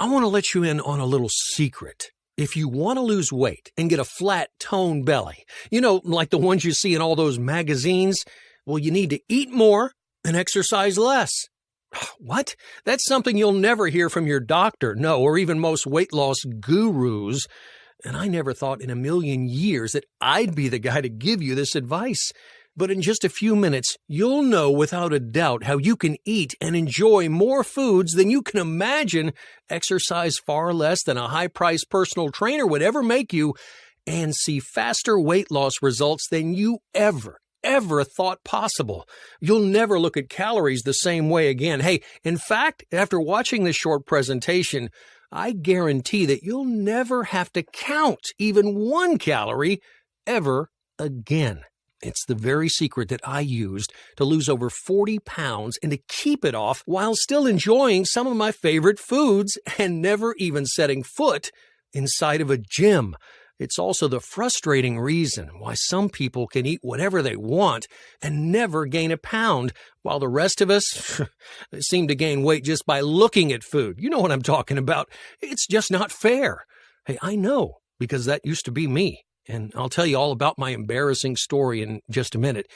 I want to let you in on a little secret. If you want to lose weight and get a flat, toned belly, like the ones you see in all those magazines, well, you need to eat more and exercise less. What? That's something you'll never hear from your doctor, no, or even most weight loss gurus. And I never thought in a million years that I'd be the guy to give you this advice. But in just a few minutes, you'll know without a doubt how you can eat and enjoy more foods than you can imagine, exercise far less than a high-priced personal trainer would ever make you, and see faster weight loss results than you ever thought possible. You'll never look at calories the same way again. Hey, in fact, after watching this short presentation, I guarantee that you'll never have to count even 1 calorie ever again. It's the very secret that I used to lose over 40 pounds and to keep it off while still enjoying some of my favorite foods and never even setting foot inside of a gym. It's also the frustrating reason why some people can eat whatever they want and never gain a pound, while the rest of us seem to gain weight just by looking at food. You know what I'm talking about. It's just not fair. Hey, I know, because that used to be me. And I'll tell you all about my embarrassing story in just a minute.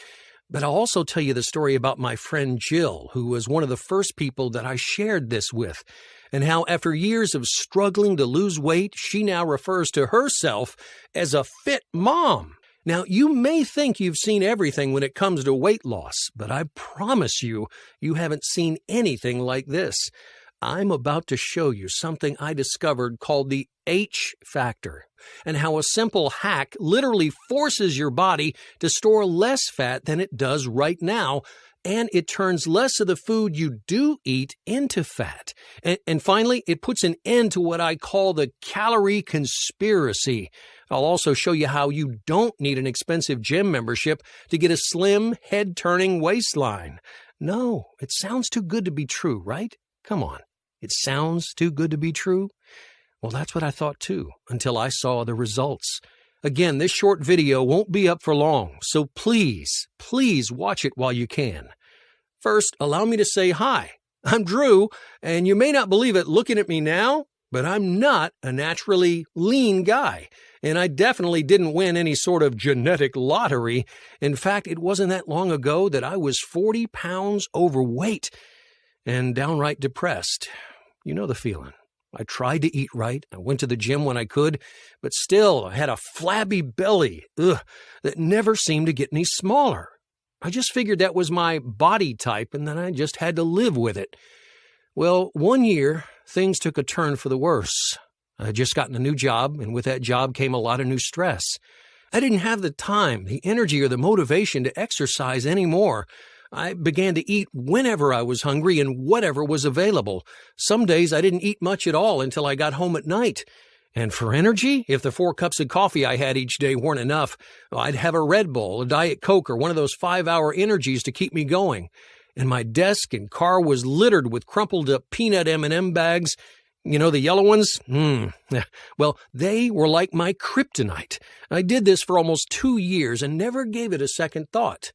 But I'll also tell you the story about my friend Jill, who was one of the first people that I shared this with, and how after years of struggling to lose weight, she now refers to herself as a fit mom. Now, you may think you've seen everything when it comes to weight loss, but I promise you, you haven't seen anything like this. I'm about to show you something I discovered called the H factor, and how a simple hack literally forces your body to store less fat than it does right now, and it turns less of the food you do eat into fat. And finally, it puts an end to what I call the calorie conspiracy. I'll also show you how you don't need an expensive gym membership to get a slim, head-turning waistline. No, it sounds too good to be true, right? Come on. It sounds too good to be true? Well, that's what I thought too, until I saw the results. Again, this short video won't be up for long, so please watch it while you can. First, allow me to say hi. I'm Drew, and you may not believe it looking at me now, but I'm not a naturally lean guy, and I definitely didn't win any sort of genetic lottery. In fact, it wasn't that long ago that I was 40 pounds overweight and downright depressed. You know the feeling. I tried to eat right. I went to the gym when I could, but still I had a flabby belly that never seemed to get any smaller. I just figured that was my body type, and then I just had to live with it. Well, one year, things took a turn for the worse. I had just gotten a new job, and with that job came a lot of new stress. I didn't have the time, the energy, or the motivation to exercise anymore. I began to eat whenever I was hungry and whatever was available. Some days I didn't eat much at all until I got home at night. And for energy, if the 4 cups of coffee I had each day weren't enough, I'd have a Red Bull, a Diet Coke, or one of those 5-hour energies to keep me going. And my desk and car was littered with crumpled up peanut M&M bags. You know, the yellow ones? Well, they were like my kryptonite. I did this for almost 2 years and never gave it a second thought.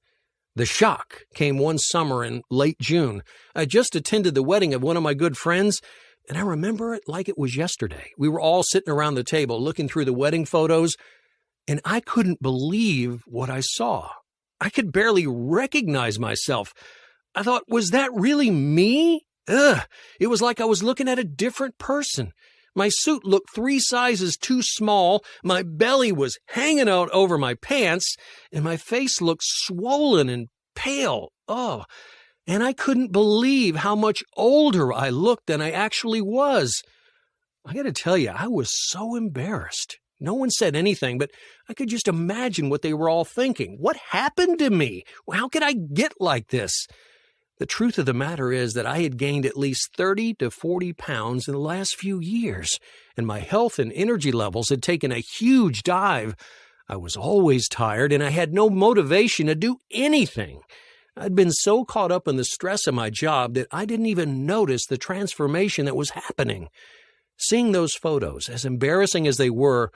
The shock came one summer in late June. I just attended the wedding of one of my good friends, and I remember it like it was yesterday. We were all sitting around the table looking through the wedding photos, and I couldn't believe what I saw. I could barely recognize myself. I thought, was that really me? It was like I was looking at a different person. My suit looked 3 sizes too small, my belly was hanging out over my pants, and my face looked swollen and pale. And I couldn't believe how much older I looked than I actually was. I gotta tell you, I was so embarrassed. No one said anything, but I could just imagine what they were all thinking. What happened to me? How could I get like this? The truth of the matter is that I had gained at least 30 to 40 pounds in the last few years, and my health and energy levels had taken a huge dive. I was always tired, and I had no motivation to do anything. I'd been so caught up in the stress of my job that I didn't even notice the transformation that was happening. Seeing those photos, as embarrassing as they were,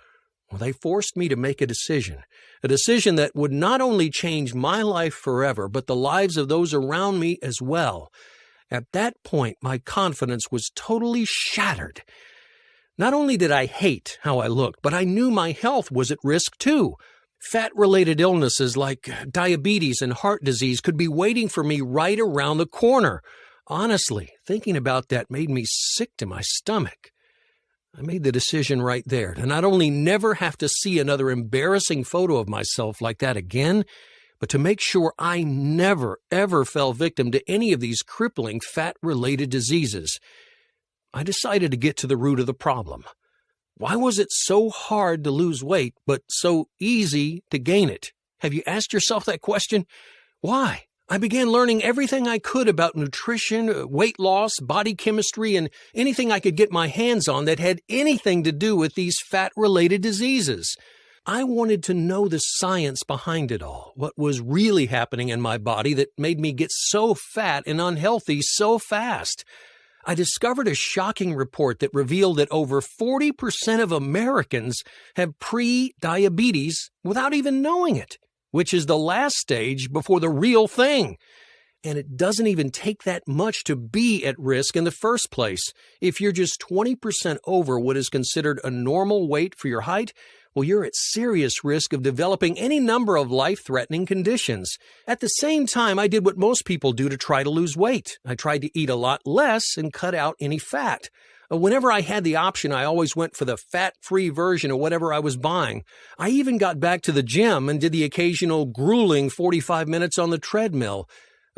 well, they forced me to make a decision that would not only change my life forever, but the lives of those around me as well. At that point, my confidence was totally shattered. Not only did I hate how I looked, but I knew my health was at risk too. Fat-related illnesses like diabetes and heart disease could be waiting for me right around the corner. Honestly, thinking about that made me sick to my stomach. I made the decision right there to not only never have to see another embarrassing photo of myself like that again, but to make sure I never, ever fell victim to any of these crippling fat-related diseases. I decided to get to the root of the problem. Why was it so hard to lose weight, but so easy to gain it? Have you asked yourself that question? Why? I began learning everything I could about nutrition, weight loss, body chemistry, and anything I could get my hands on that had anything to do with these fat-related diseases. I wanted to know the science behind it all, what was really happening in my body that made me get so fat and unhealthy so fast. I discovered a shocking report that revealed that over 40% of Americans have pre-diabetes without even knowing it, which is the last stage before the real thing. And it doesn't even take that much to be at risk in the first place. If you're just 20% over what is considered a normal weight for your height, well, you're at serious risk of developing any number of life-threatening conditions. At the same time, I did what most people do to try to lose weight. I tried to eat a lot less and cut out any fat. Whenever I had the option, I always went for the fat-free version of whatever I was buying. I even got back to the gym and did the occasional grueling 45 minutes on the treadmill.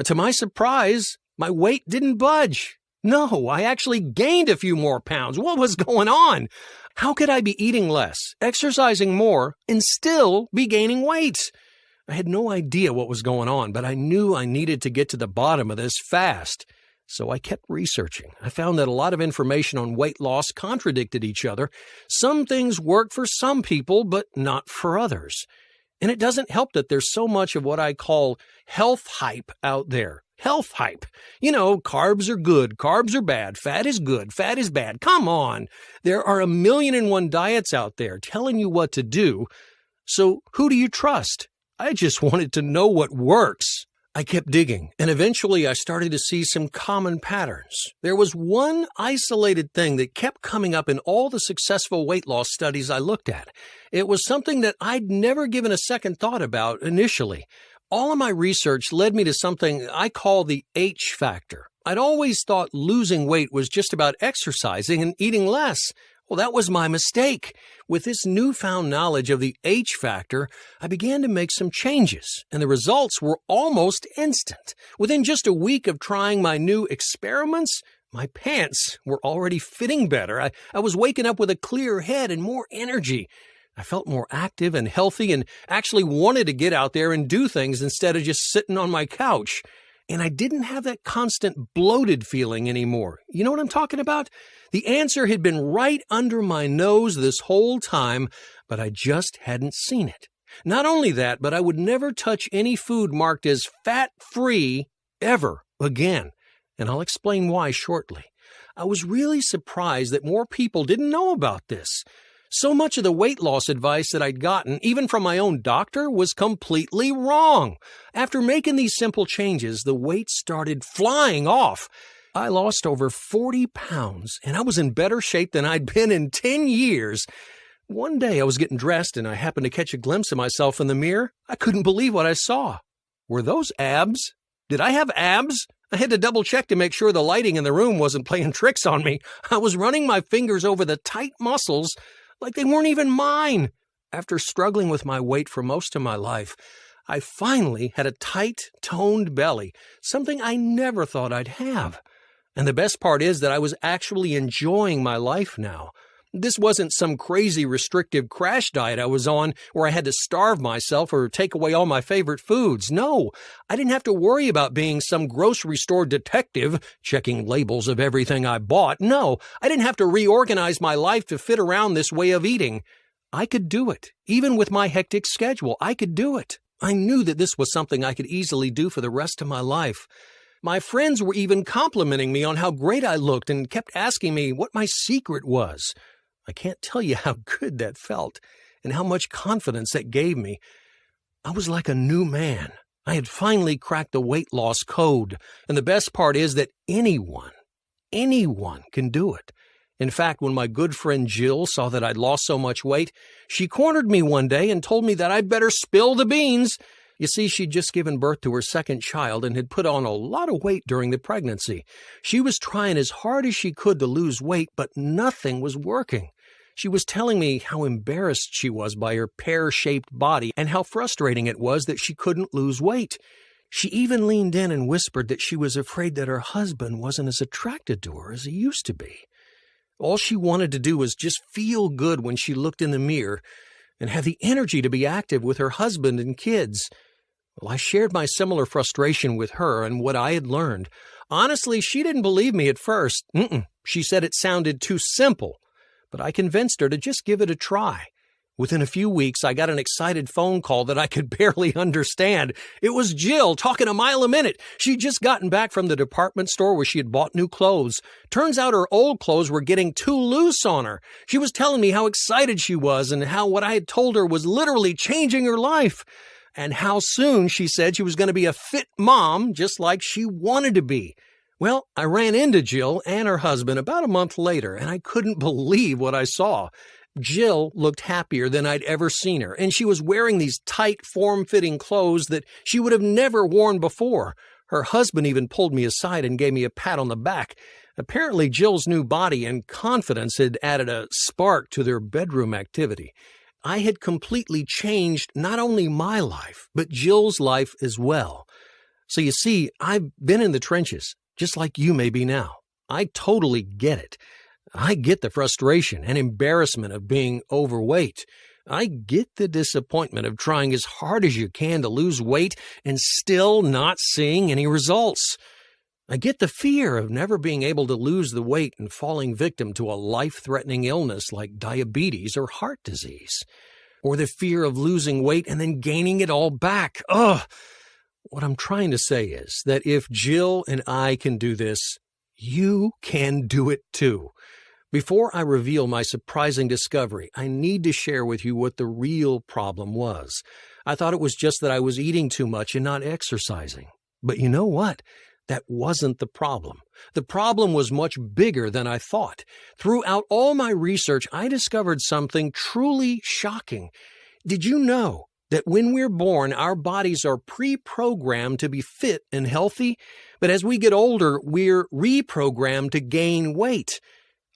To my surprise, my weight didn't budge. No, I actually gained a few more pounds. What was going on? How could I be eating less, exercising more, and still be gaining weight? I had no idea what was going on, but I knew I needed to get to the bottom of this fast. So I kept researching. I found that a lot of information on weight loss contradicted each other. Some things work for some people, but not for others. And it doesn't help that there's so much of what I call health hype out there. Health hype. You know, carbs are good, carbs are bad, fat is good, fat is bad. Come on. There are 1,000,001 diets out there telling you what to do. So who do you trust? I just wanted to know what works. I kept digging, and eventually I started to see some common patterns. There was one isolated thing that kept coming up in all the successful weight loss studies I looked at. It was something that I'd never given a second thought about initially. All of my research led me to something I call the H factor. I'd always thought losing weight was just about exercising and eating less. Well, that was my mistake. With this newfound knowledge of the H factor, I began to make some changes, and the results were almost instant. Within just a week of trying my new experiments, my pants were already fitting better. I was waking up with a clear head and more energy. I felt more active and healthy and actually wanted to get out there and do things instead of just sitting on my couch. And I didn't have that constant bloated feeling anymore. You know what I'm talking about? The answer had been right under my nose this whole time, but I just hadn't seen it. Not only that, but I would never touch any food marked as fat-free ever again. And I'll explain why shortly. I was really surprised that more people didn't know about this. So much of the weight loss advice that I'd gotten, even from my own doctor, was completely wrong. After making these simple changes, the weight started flying off. I lost over 40 pounds, and I was in better shape than I'd been in 10 years. One day I was getting dressed, and I happened to catch a glimpse of myself in the mirror. I couldn't believe what I saw. Were those abs? Did I have abs? I had to double-check to make sure the lighting in the room wasn't playing tricks on me. I was running my fingers over the tight muscles like they weren't even mine. After struggling with my weight for most of my life, I finally had a tight, toned belly, something I never thought I'd have. And the best part is that I was actually enjoying my life now. This wasn't some crazy restrictive crash diet I was on where I had to starve myself or take away all my favorite foods. No, I didn't have to worry about being some grocery store detective checking labels of everything I bought. No, I didn't have to reorganize my life to fit around this way of eating. I could do it. Even with my hectic schedule, I could do it. I knew that this was something I could easily do for the rest of my life. My friends were even complimenting me on how great I looked and kept asking me what my secret was. I can't tell you how good that felt and how much confidence that gave me. I was like a new man. I had finally cracked the weight loss code, and the best part is that anyone can do it. In fact, when my good friend Jill saw that I'd lost so much weight, she cornered me one day and told me that I'd better spill the beans. You see, she'd just given birth to her second child and had put on a lot of weight during the pregnancy. She was trying as hard as she could to lose weight, but nothing was working. She was telling me how embarrassed she was by her pear-shaped body and how frustrating it was that she couldn't lose weight. She even leaned in and whispered that she was afraid that her husband wasn't as attracted to her as he used to be. All she wanted to do was just feel good when she looked in the mirror and have the energy to be active with her husband and kids. Well, I shared my similar frustration with her and what I had learned. Honestly, she didn't believe me at first. She said it sounded too simple, but I convinced her to just give it a try. Within a few weeks, I got an excited phone call that I could barely understand. It was Jill talking a mile a minute. She'd just gotten back from the department store where she had bought new clothes. Turns out her old clothes were getting too loose on her. She was telling me how excited she was and how what I had told her was literally changing her life. And how soon she said she was going to be a fit mom, just like she wanted to be. Well, I ran into Jill and her husband about a month later, and I couldn't believe what I saw. Jill looked happier than I'd ever seen her, and she was wearing these tight, form-fitting clothes that she would have never worn before. Her husband even pulled me aside and gave me a pat on the back. Apparently, Jill's new body and confidence had added a spark to their bedroom activity. I had completely changed not only my life, but Jill's life as well. So you see, I've been in the trenches, just like you may be now. I totally get it. I get the frustration and embarrassment of being overweight. I get the disappointment of trying as hard as you can to lose weight and still not seeing any results. I get the fear of never being able to lose the weight and falling victim to a life-threatening illness like diabetes or heart disease. Or the fear of losing weight and then gaining it all back. What I'm trying to say is that if Jill and I can do this, you can do it too. Before I reveal my surprising discovery, I need to share with you what the real problem was. I thought it was just that I was eating too much and not exercising. But you know what? That wasn't the problem. The problem was much bigger than I thought. Throughout all my research, I discovered something truly shocking. Did you know that when we're born, our bodies are pre-programmed to be fit and healthy? But as we get older, we're reprogrammed to gain weight.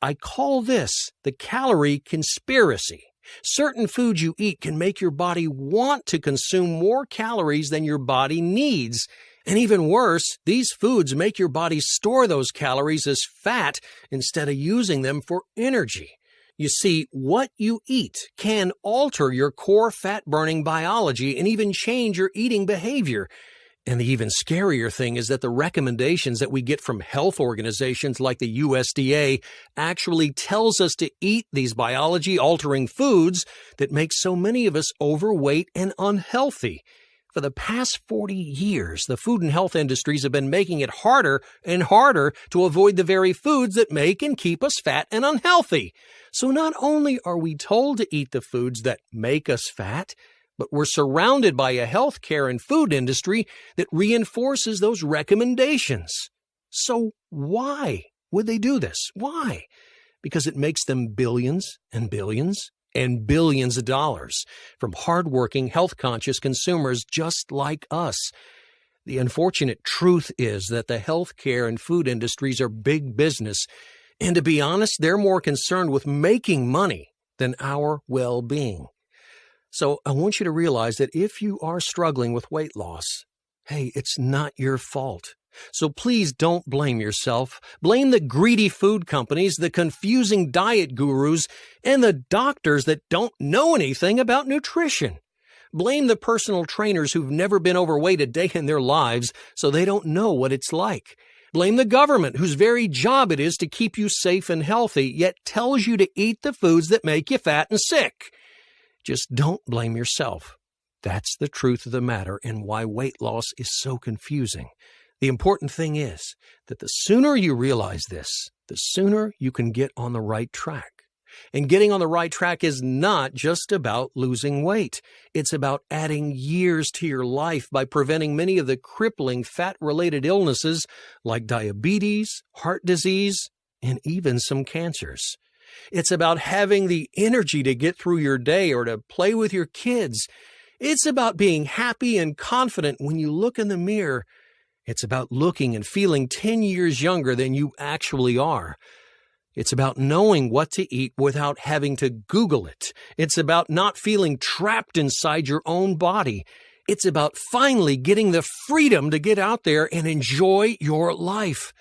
I call this the calorie conspiracy. Certain foods you eat can make your body want to consume more calories than your body needs. And even worse, these foods make your body store those calories as fat instead of using them for energy. You see, what you eat can alter your core fat-burning biology and even change your eating behavior. And the even scarier thing is that the recommendations that we get from health organizations like the USDA actually tells us to eat these biology-altering foods that make so many of us overweight and unhealthy. For the past 40 years, the food and health industries have been making it harder and harder to avoid the very foods that make and keep us fat and unhealthy. So not only are we told to eat the foods that make us fat, but we're surrounded by a healthcare and food industry that reinforces those recommendations. So why would they do this? Why? Because it makes them billions and billions and billions of dollars from hardworking, health-conscious consumers just like us. The unfortunate truth is that the healthcare and food industries are big business, and to be honest, they're more concerned with making money than our well-being. So I want you to realize that if you are struggling with weight loss, hey, it's not your fault. So please don't blame yourself. Blame the greedy food companies, the confusing diet gurus, and the doctors that don't know anything about nutrition. Blame the personal trainers who've never been overweight a day in their lives, so they don't know what it's like. Blame the government, whose very job it is to keep you safe and healthy, yet tells you to eat the foods that make you fat and sick. Just don't blame yourself. That's the truth of the matter and why weight loss is so confusing. The important thing is that the sooner you realize this, the sooner you can get on the right track. And getting on the right track is not just about losing weight. It's about adding years to your life by preventing many of the crippling fat-related illnesses like diabetes, heart disease, and even some cancers. It's about having the energy to get through your day or to play with your kids. It's about being happy and confident when you look in the mirror. It's about looking and feeling 10 years younger than you actually are. It's about knowing what to eat without having to Google it. It's about not feeling trapped inside your own body. It's about finally getting the freedom to get out there and enjoy your life.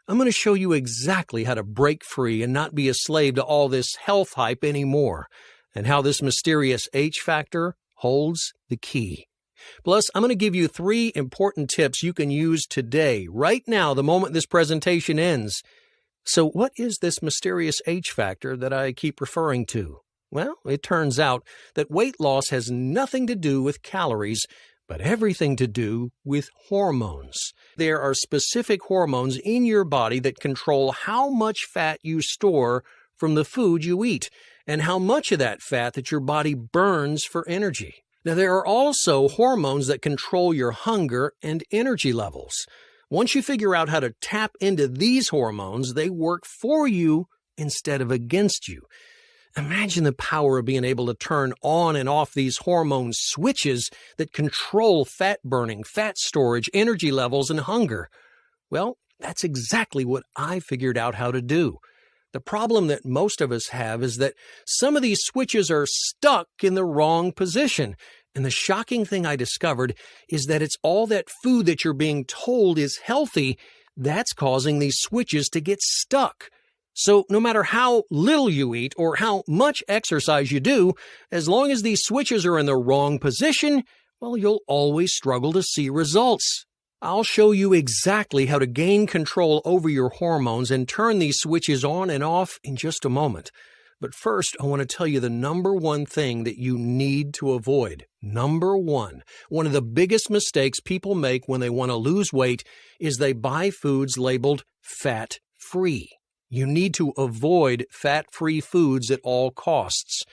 I'm going to show you exactly how to break free and not be a slave to all this health hype anymore, and how this mysterious H factor holds the key. Plus, I'm going to give you 3 important tips you can use today, right now, the moment this presentation ends. So what is this mysterious H factor that I keep referring to? Well, it turns out that weight loss has nothing to do with calories, but everything to do with hormones. There are specific hormones in your body that control how much fat you store from the food you eat, and how much of that fat that your body burns for energy. Now, there are also hormones that control your hunger and energy levels. Once you figure out how to tap into these hormones, they work for you instead of against you. Imagine the power of being able to turn on and off these hormone switches that control fat burning, fat storage, energy levels, and hunger. Well, that's exactly what I figured out how to do. The problem that most of us have is that some of these switches are stuck in the wrong position. And the shocking thing I discovered is that it's all that food that you're being told is healthy that's causing these switches to get stuck. So no matter how little you eat or how much exercise you do, as long as these switches are in the wrong position, well, you'll always struggle to see results. I'll show you exactly how to gain control over your hormones and turn these switches on and off in just a moment. But first, I want to tell you the number one thing that you need to avoid. Number one of the biggest mistakes people make when they want to lose weight is they buy foods labeled fat-free. You need to avoid fat-free foods at all costs.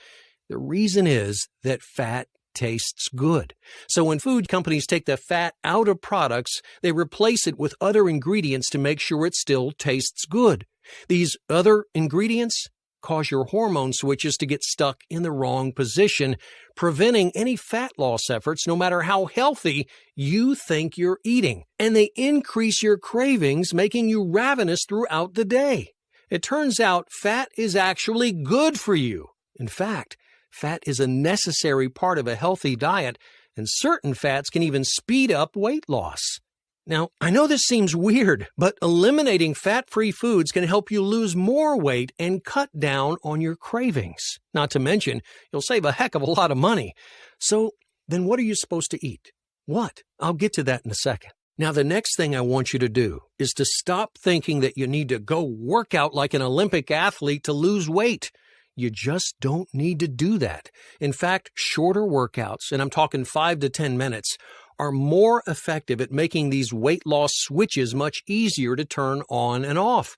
The reason is that fat tastes good. So when food companies take the fat out of products, they replace it with other ingredients to make sure it still tastes good. These other ingredients cause your hormone switches to get stuck in the wrong position, preventing any fat loss efforts no matter how healthy you think you're eating. And they increase your cravings, making you ravenous throughout the day. It turns out fat is actually good for you. In fact, fat is a necessary part of a healthy diet, and certain fats can even speed up weight loss. Now, I know this seems weird, but eliminating fat-free foods can help you lose more weight and cut down on your cravings. Not to mention, you'll save a heck of a lot of money. So, then what are you supposed to eat? What? I'll get to that in a second. Now, the next thing I want you to do is to stop thinking that you need to go work out like an Olympic athlete to lose weight. You just don't need to do that. In fact, shorter workouts, and I'm talking 5 to 10 minutes, are more effective at making these weight loss switches much easier to turn on and off.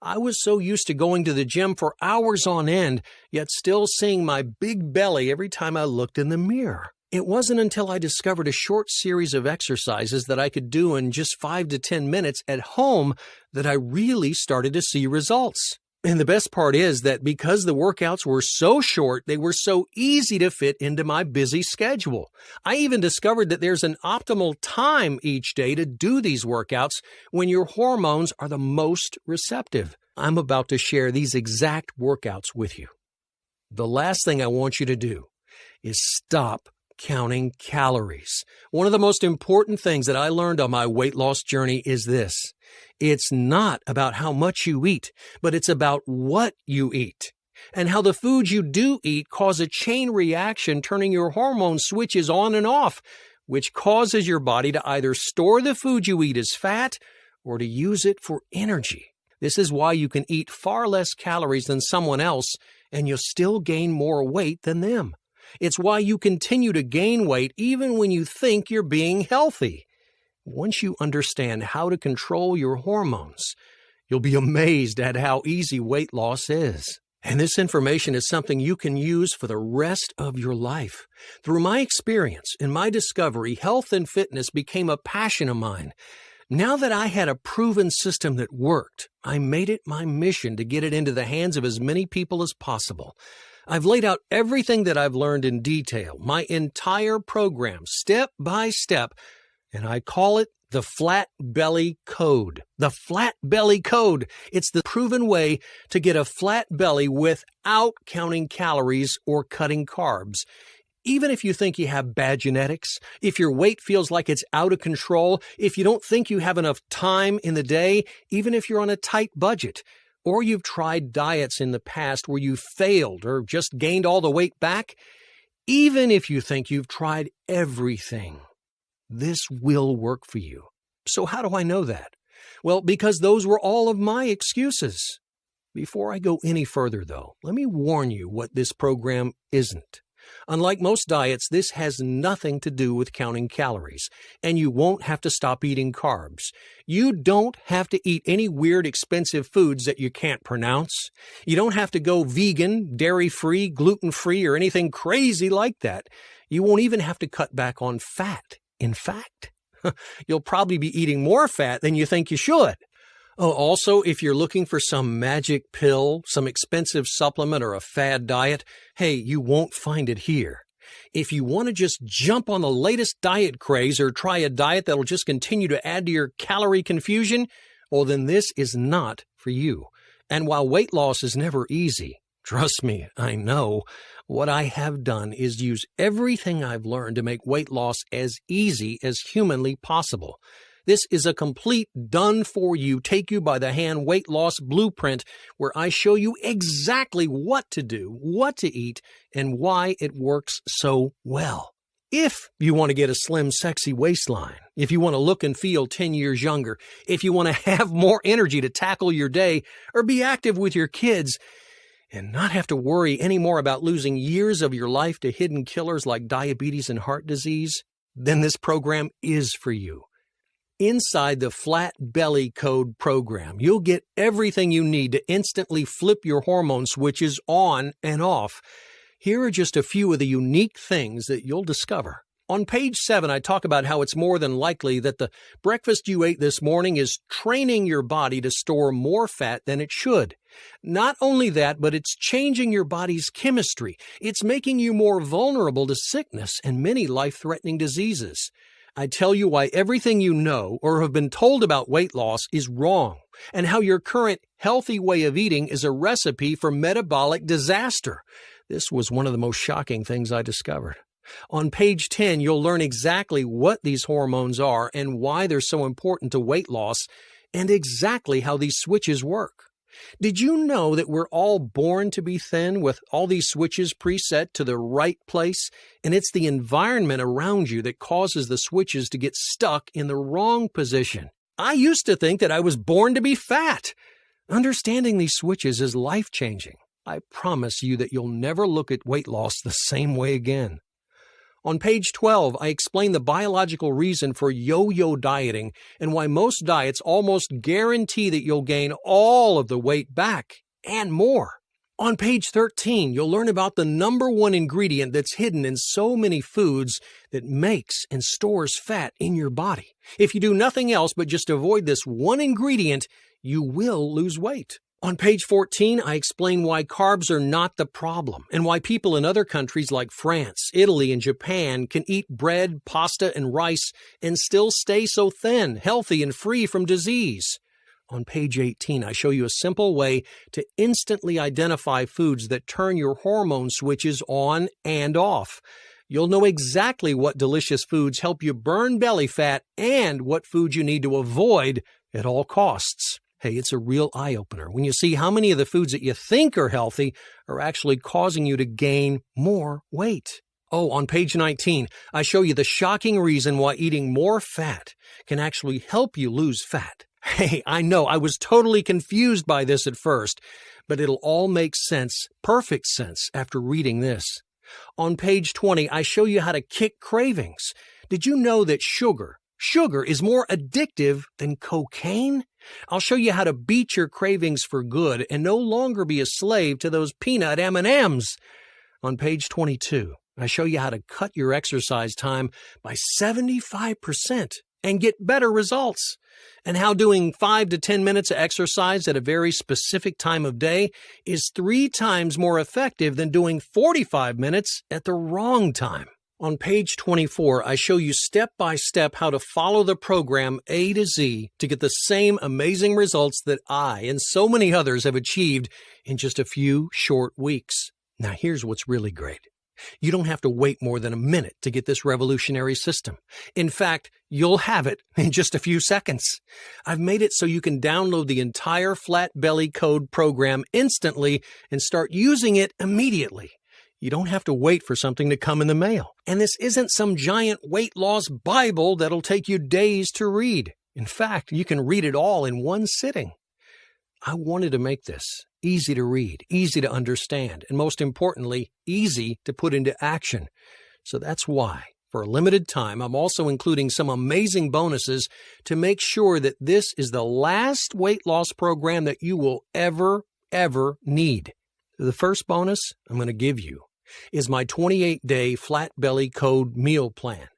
I was so used to going to the gym for hours on end, yet still seeing my big belly every time I looked in the mirror. It wasn't until I discovered a short series of exercises that I could do in just 5 to 10 minutes at home that I really started to see results. And the best part is that because the workouts were so short, they were so easy to fit into my busy schedule. I even discovered that there's an optimal time each day to do these workouts when your hormones are the most receptive. I'm about to share these exact workouts with you. The last thing I want you to do is stop counting calories. One of the most important things that I learned on my weight loss journey is this. It's not about how much you eat, but it's about what you eat. And how the foods you do eat cause a chain reaction, turning your hormone switches on and off, which causes your body to either store the food you eat as fat or to use it for energy. This is why you can eat far less calories than someone else, and you'll still gain more weight than them. It's why you continue to gain weight even when you think you're being healthy. Once you understand how to control your hormones, you'll be amazed at how easy weight loss is. And this information is something you can use for the rest of your life. Through my experience and my discovery, health and fitness became a passion of mine. Now that I had a proven system that worked, I made it my mission to get it into the hands of as many people as possible. I've laid out everything that I've learned in detail, my entire program, step by step, and I call it the Flat Belly Code. The Flat Belly Code. It's the proven way to get a flat belly without counting calories or cutting carbs. Even if you think you have bad genetics, if your weight feels like it's out of control, if you don't think you have enough time in the day, even if you're on a tight budget, or you've tried diets in the past where you failed or just gained all the weight back, even if you think you've tried everything, this will work for you. So how do I know that? Well, because those were all of my excuses. Before I go any further, though, let me warn you what this program isn't. Unlike most diets, this has nothing to do with counting calories, and you won't have to stop eating carbs. You don't have to eat any weird, expensive foods that you can't pronounce. You don't have to go vegan, dairy-free, gluten-free, or anything crazy like that. You won't even have to cut back on fat. In fact, you'll probably be eating more fat than you think you should. Oh, also, if you're looking for some magic pill, some expensive supplement, or a fad diet, hey, you won't find it here. If you want to just jump on the latest diet craze or try a diet that'll just continue to add to your calorie confusion, well, then this is not for you. And while weight loss is never easy, trust me, I know, what I have done is use everything I've learned to make weight loss as easy as humanly possible. This is a complete done-for-you, take-you-by-the-hand weight loss blueprint where I show you exactly what to do, what to eat, and why it works so well. If you want to get a slim, sexy waistline, if you want to look and feel 10 years younger, if you want to have more energy to tackle your day or be active with your kids, and not have to worry anymore about losing years of your life to hidden killers like diabetes and heart disease, then this program is for you. Inside the Flat Belly Code program, you'll get everything you need to instantly flip your hormone switches on and off. Here are just a few of the unique things that you'll discover. On page 7, I talk about how it's more than likely that the breakfast you ate this morning is training your body to store more fat than it should. Not only that, but it's changing your body's chemistry. It's making you more vulnerable to sickness and many life-threatening diseases. I tell you why everything you know or have been told about weight loss is wrong, and how your current healthy way of eating is a recipe for metabolic disaster. This was one of the most shocking things I discovered. On page 10, you'll learn exactly what these hormones are and why they're so important to weight loss, and exactly how these switches work. Did you know that we're all born to be thin with all these switches preset to the right place? And it's the environment around you that causes the switches to get stuck in the wrong position. I used to think that I was born to be fat. Understanding these switches is life-changing. I promise you that you'll never look at weight loss the same way again. On page 12, I explain the biological reason for yo-yo dieting and why most diets almost guarantee that you'll gain all of the weight back and more. On page 13, you'll learn about the number one ingredient that's hidden in so many foods that makes and stores fat in your body. If you do nothing else but just avoid this one ingredient, you will lose weight. On page 14, I explain why carbs are not the problem and why people in other countries like France, Italy, and Japan can eat bread, pasta, and rice and still stay so thin, healthy, and free from disease. On page 18, I show you a simple way to instantly identify foods that turn your hormone switches on and off. You'll know exactly what delicious foods help you burn belly fat and what foods you need to avoid at all costs. Hey, it's a real eye-opener when you see how many of the foods that you think are healthy are actually causing you to gain more weight. Oh, on page 19, I show you the shocking reason why eating more fat can actually help you lose fat. Hey, I know I was totally confused by this at first, but it'll all make sense, perfect sense, after reading this. On page 20, I show you how to kick cravings. Did you know that sugar is more addictive than cocaine? I'll show you how to beat your cravings for good and no longer be a slave to those peanut M&Ms. On page 22, I show you how to cut your exercise time by 75% and get better results, and how doing 5 to 10 minutes of exercise at a very specific time of day is 3 times more effective than doing 45 minutes at the wrong time. On page 24, I show you step by step how to follow the program A to Z to get the same amazing results that I and so many others have achieved in just a few short weeks. Now here's what's really great. You don't have to wait more than a minute to get this revolutionary system. In fact, you'll have it in just a few seconds. I've made it so you can download the entire Flat Belly Code program instantly and start using it immediately. You don't have to wait for something to come in the mail. And this isn't some giant weight loss Bible that'll take you days to read. In fact, you can read it all in one sitting. I wanted to make this easy to read, easy to understand, and most importantly, easy to put into action. So that's why, for a limited time, I'm also including some amazing bonuses to make sure that this is the last weight loss program that you will ever need. The first bonus I'm going to give you is my 28-day Flat Belly Code meal plan.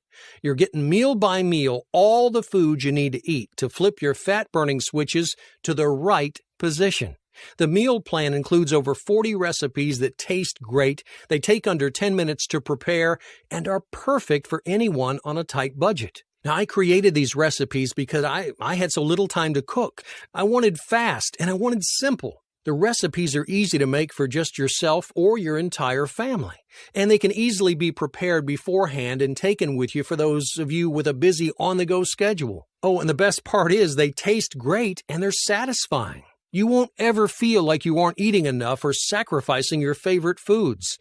You're getting meal by meal all the food you need to eat to flip your fat-burning switches to the right position. The meal plan includes over 40 recipes that taste great, they take under 10 minutes to prepare, and are perfect for anyone on a tight budget. Now, I created these recipes because I had so little time to cook. I wanted fast and I wanted simple. The recipes are easy to make for just yourself or your entire family, and they can easily be prepared beforehand and taken with you for those of you with a busy on-the-go schedule. Oh, and the best part is they taste great and they're satisfying. You won't ever feel like you aren't eating enough or sacrificing your favorite foods.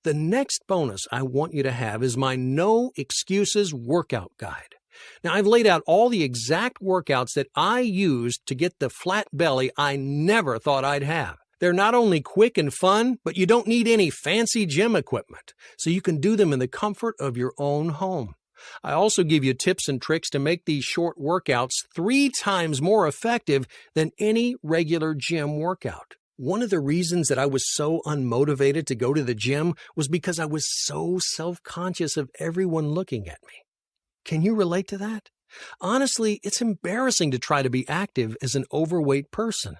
The next bonus I want you to have is my No Excuses Workout Guide. Now, I've laid out all the exact workouts that I used to get the flat belly I never thought I'd have. They're not only quick and fun, but you don't need any fancy gym equipment, so you can do them in the comfort of your own home. I also give you tips and tricks to make these short workouts 3 times more effective than any regular gym workout. One of the reasons that I was so unmotivated to go to the gym was because I was so self-conscious of everyone looking at me. Can you relate to that? Honestly, it's embarrassing to try to be active as an overweight person.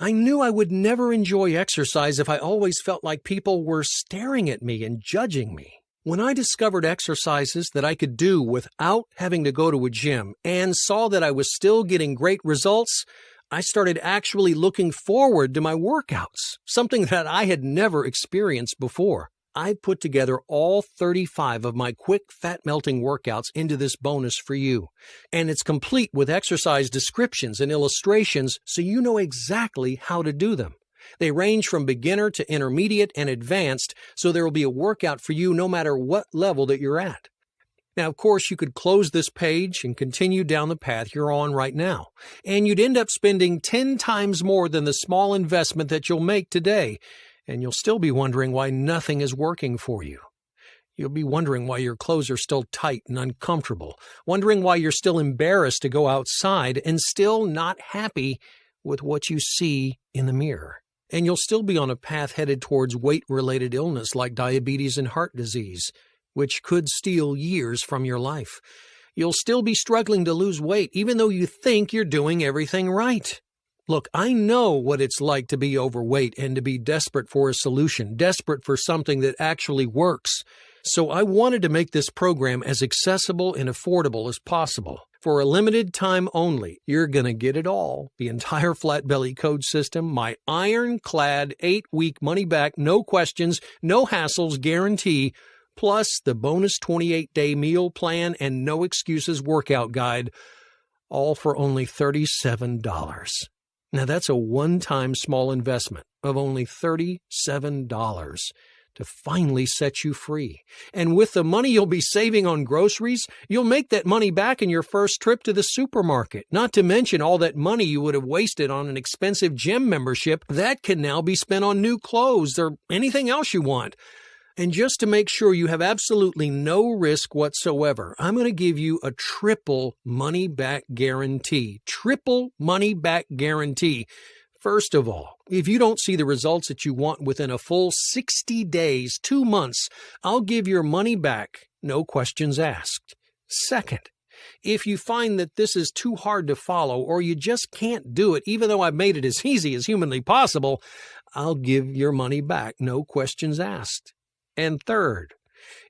I knew I would never enjoy exercise if I always felt like people were staring at me and judging me. When I discovered exercises that I could do without having to go to a gym and saw that I was still getting great results, I started actually looking forward to my workouts, something that I had never experienced before. I put together all 35 of my quick fat-melting workouts into this bonus for you, and it's complete with exercise descriptions and illustrations so you know exactly how to do them. They range from beginner to intermediate and advanced, so there will be a workout for you no matter what level that you're at. Now, of course, you could close this page and continue down the path you're on right now, and you'd end up spending 10 times more than the small investment that you'll make today, and you'll still be wondering why nothing is working for you. You'll be wondering why your clothes are still tight and uncomfortable, wondering why you're still embarrassed to go outside and still not happy with what you see in the mirror. And you'll still be on a path headed towards weight-related illness like diabetes and heart disease, which could steal years from your life. You'll still be struggling to lose weight even though you think you're doing everything right. Look, I know what it's like to be overweight and to be desperate for a solution, desperate for something that actually works. So I wanted to make this program as accessible and affordable as possible. For a limited time only, you're going to get it all. The entire Flat Belly Code system, my ironclad 8-week money-back, no questions, no hassles guarantee, plus the bonus 28-day meal plan and No Excuses Workout Guide, all for only $37. Now, that's a one-time small investment of only $37 to finally set you free. And with the money you'll be saving on groceries, you'll make that money back in your first trip to the supermarket, not to mention all that money you would have wasted on an expensive gym membership that can now be spent on new clothes or anything else you want. And just to make sure you have absolutely no risk whatsoever, I'm going to give you a triple money-back guarantee. Triple money-back guarantee. First of all, if you don't see the results that you want within a full 60 days, 2 months, I'll give your money back, no questions asked. Second, if you find that this is too hard to follow or you just can't do it, even though I've made it as easy as humanly possible, I'll give your money back, no questions asked. And third,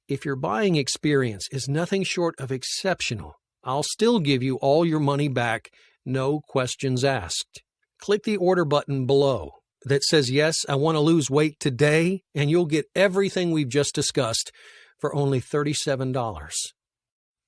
if your buying experience is nothing short of exceptional, I'll still give you all your money back, no questions asked. Click the order button below that says, yes, I want to lose weight today, and you'll get everything we've just discussed for only $37.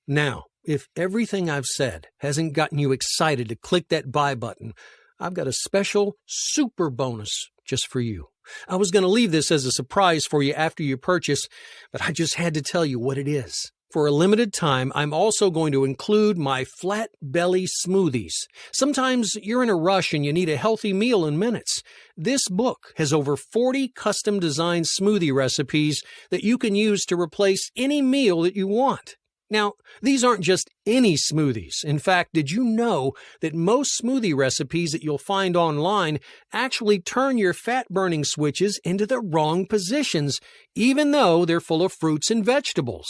Now, if everything I've said hasn't gotten you excited to click that buy button, I've got a special super bonus just for you. I was going to leave this as a surprise for you after you purchase, but I just had to tell you what it is. For a limited time, I'm also going to include my flat belly smoothies. Sometimes you're in a rush and you need a healthy meal in minutes. This book has over 40 custom designed smoothie recipes that you can use to replace any meal that you want. Now, these aren't just any smoothies. In fact, did you know that most smoothie recipes that you'll find online actually turn your fat-burning switches into the wrong positions, even though they're full of fruits and vegetables?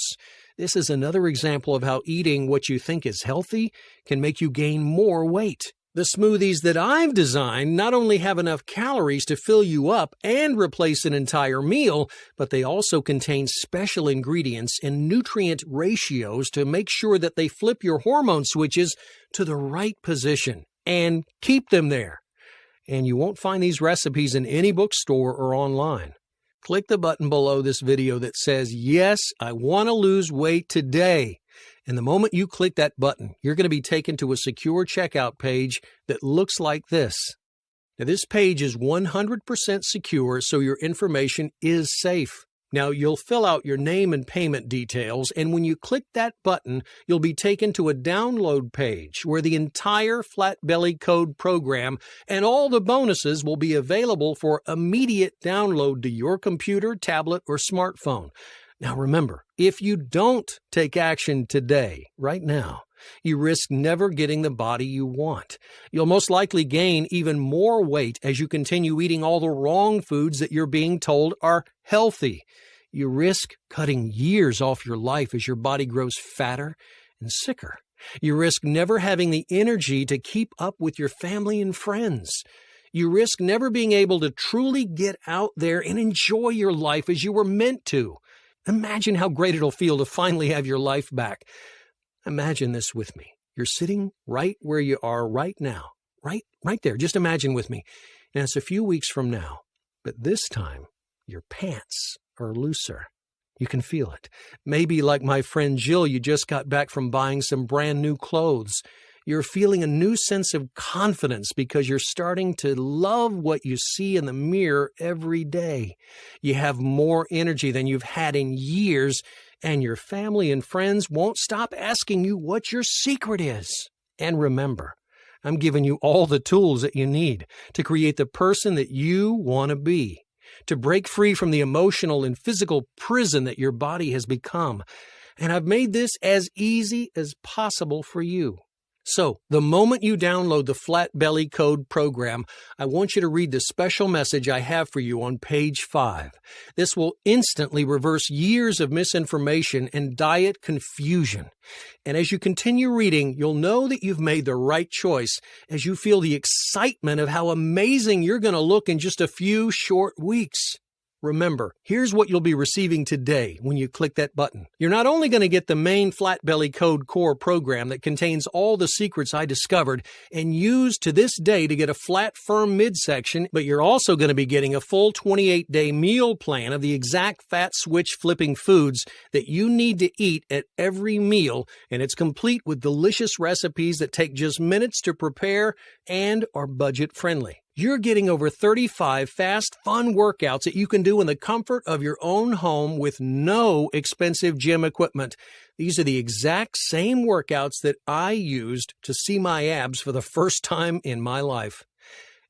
This is another example of how eating what you think is healthy can make you gain more weight. The smoothies that I've designed not only have enough calories to fill you up and replace an entire meal, but they also contain special ingredients and nutrient ratios to make sure that they flip your hormone switches to the right position and keep them there. And you won't find these recipes in any bookstore or online. Click the button below this video that says, yes, I want to lose weight today. And the moment you click that button, you're going to be taken to a secure checkout page that looks like this. Now, this page is 100% secure, so your information is safe. Now, you'll fill out your name and payment details, and when you click that button, you'll be taken to a download page where the entire Flat Belly Code program and all the bonuses will be available for immediate download to your computer, tablet, or smartphone. Now remember, if you don't take action today, right now, you risk never getting the body you want. You'll most likely gain even more weight as you continue eating all the wrong foods that you're being told are healthy. You risk cutting years off your life as your body grows fatter and sicker. You risk never having the energy to keep up with your family and friends. You risk never being able to truly get out there and enjoy your life as you were meant to. Imagine how great it'll feel to finally have your life back. Imagine this with me. You're sitting right where you are right now. Right there. Just imagine with me. And it's a few weeks from now. But this time, your pants are looser. You can feel it. Maybe like my friend Jill, you just got back from buying some brand new clothes. You're feeling a new sense of confidence because you're starting to love what you see in the mirror every day. You have more energy than you've had in years, and your family and friends won't stop asking you what your secret is. And remember, I'm giving you all the tools that you need to create the person that you want to be, to break free from the emotional and physical prison that your body has become. And I've made this as easy as possible for you. So, the moment you download the Flat Belly Code program, I want you to read the special message I have for you on page 5. This will instantly reverse years of misinformation and diet confusion. And as you continue reading, you'll know that you've made the right choice as you feel the excitement of how amazing you're going to look in just a few short weeks. Remember, here's what you'll be receiving today when you click that button. You're not only going to get the main Flat Belly Code Core program that contains all the secrets I discovered and used to this day to get a flat, firm midsection, but you're also going to be getting a full 28-day meal plan of the exact fat switch flipping foods that you need to eat at every meal, and it's complete with delicious recipes that take just minutes to prepare and are budget friendly. You're getting over 35 fast, fun workouts that you can do in the comfort of your own home with no expensive gym equipment. These are the exact same workouts that I used to see my abs for the first time in my life.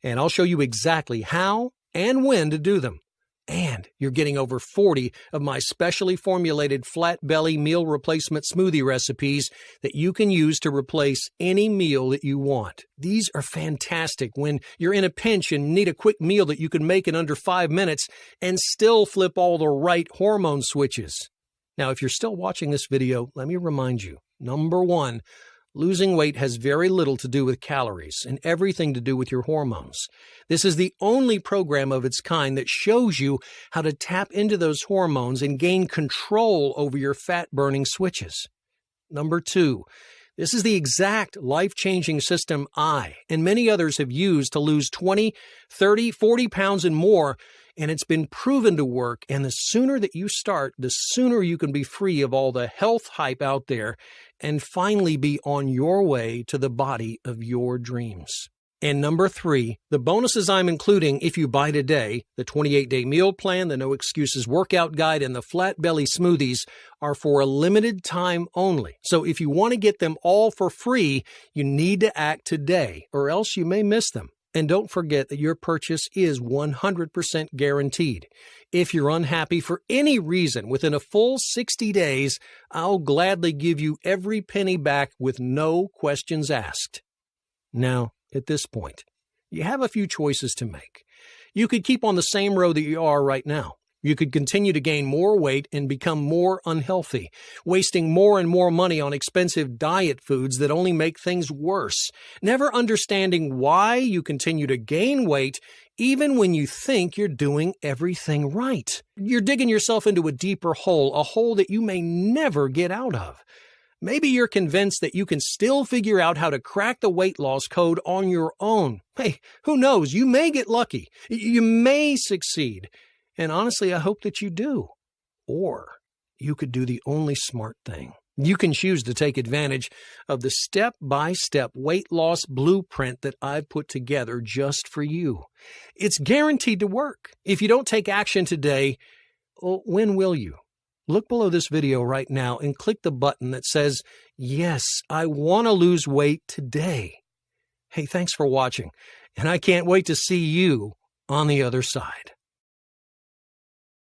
And I'll show you exactly how and when to do them. And you're getting over 40 of my specially formulated flat belly meal replacement smoothie recipes that you can use to replace any meal that you want. These are fantastic when you're in a pinch and need a quick meal that you can make in under 5 minutes and still flip all the right hormone switches. Now, if you're still watching this video, let me remind you, number one, losing weight has very little to do with calories and everything to do with your hormones. This is the only program of its kind that shows you how to tap into those hormones and gain control over your fat-burning switches. Number two, this is the exact life-changing system I and many others have used to lose 20, 30, 40 pounds and more, and it's been proven to work, and the sooner that you start, the sooner you can be free of all the health hype out there and finally be on your way to the body of your dreams. And number three, the bonuses I'm including if you buy today, the 28-day meal plan, the No Excuses workout guide, and the flat belly smoothies are for a limited time only. So if you want to get them all for free, you need to act today, or else you may miss them. And don't forget that your purchase is 100% guaranteed. If you're unhappy for any reason within a full 60 days, I'll gladly give you every penny back with no questions asked. Now, at this point, you have a few choices to make. You could keep on the same road that you are right now. You could continue to gain more weight and become more unhealthy, wasting more and more money on expensive diet foods that only make things worse, never understanding why you continue to gain weight even when you think you're doing everything right. You're digging yourself into a deeper hole, a hole that you may never get out of. Maybe you're convinced that you can still figure out how to crack the weight loss code on your own. Hey, who knows? You may get lucky. You may succeed. And honestly, I hope that you do. Or you could do the only smart thing. You can choose to take advantage of the step-by-step weight loss blueprint that I've put together just for you. It's guaranteed to work. If you don't take action today, well, when will you? Look below this video right now and click the button that says, "Yes, I want to lose weight today." Hey, thanks for watching, and I can't wait to see you on the other side.